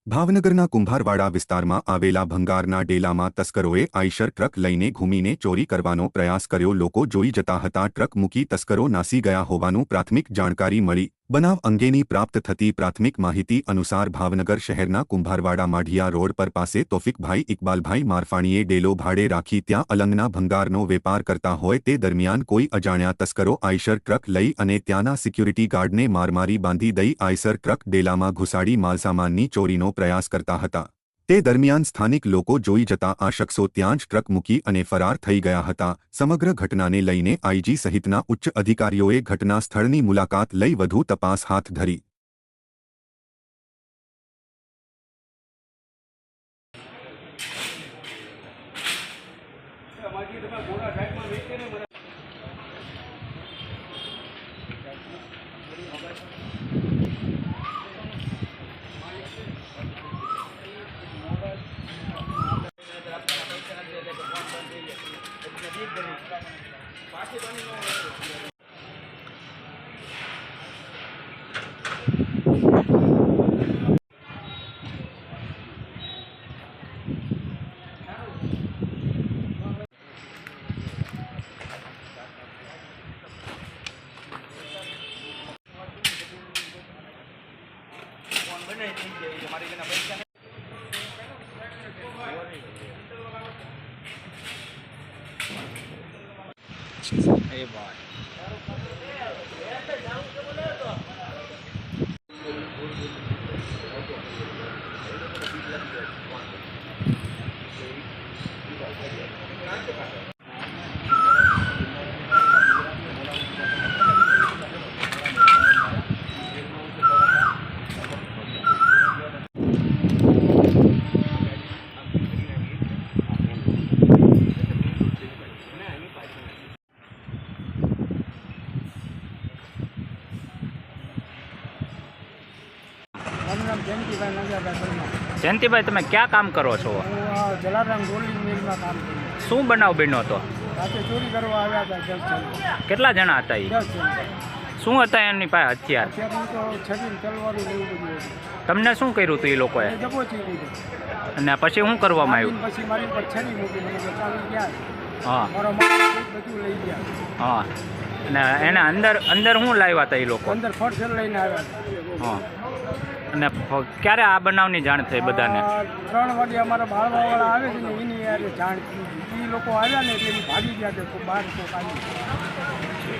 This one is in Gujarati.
ભાવનગરના કુંભારવાડા વિસ્તારમાં આવેલા ભંગારના ડેલામાં તસ્કરોએ આઈશર ટ્રક લઈને ઘૂમીને ચોરી કરવાનો પ્રયાસ કર્યો। લોકો જોઈ જતા હતા। ટ્રક મૂકી તસ્કરો નાસી ગયા હોવાનું પ્રાથમિક જાણકારી મળી। બનાવ અંગેની પ્રાપ્ત થતી પ્રાથમિક માહિતી અનુસાર ભાવનગર શહેરના કુંભારવાડા માઢિયા રોડ પર પાસે તોફિકભાઈ ઇકબાલભાઈ મારફાણીએ ડેલો ભાડે રાખી ત્યાં અલંગના ભંગારનો વેપાર કરતા હોય તે દરમિયાન કોઈ અજાણ્યા તસ્કરો આઈશર ટ્રક લઈ અને ત્યાંના સિક્યુરિટી ગાર્ડને મારમારી બાંધી દઈ આઈશર ટ્રક ડેલામાં ઘુસાડી માલસામાનની ચોરીનો પ્રયાસ કરતા હતા। તે દરમિયાન સ્થાનિક લોકો જોઈ જતા આ શખ્સો ત્યાં જ ટ્રક મૂકી અને ફરાર થઈ ગયા હતા। સમગ્ર ઘટનાને લઈને આઈજી સહિતના ઉચ્ચ અધિકારીઓએ ઘટના સ્થળની મુલાકાત લઈ વધુ તપાસ હાથ ધરી। એ ભાઈ જયંતિભાઈ, તમે ક્યાં કામ કરો છો? જલારામ રોલિંગ મિલમાં કામ કરું। શું બનાવ બન્યો હતો? રાતે ચોરી કરવા આવ્યા હતા 10 જણ। કેટલા જણા હતા? 10 જણ। શું હતા એમની પાસે હથિયાર? અત્યારનું તો છરી તલવારું એવું બધું હતું। તમને શું કર્યું હતું એ લોકોએ? દબોચી લીધો અને પછી શું કરવામાં આવ્યું? પછી મારી પર છરી મૂકી મને બચાવી ગયા। હા મારો માણસ બધું લઈ ગયા। હા, અને એને અંદર શું લાવ્યા હતા એ લોકો? અંદર ફરસેલ લઈને આવ્યા। હા, અને ક્યારે આ બનાવની જાણ થઈ બધાને? 3 વાગે અમારા બાળવાવાળા આવે છે ને એની યાર જાણ એ લોકો આવ્યા ને એટલે ભાગી ગયા કે બહાર તો કાઢી।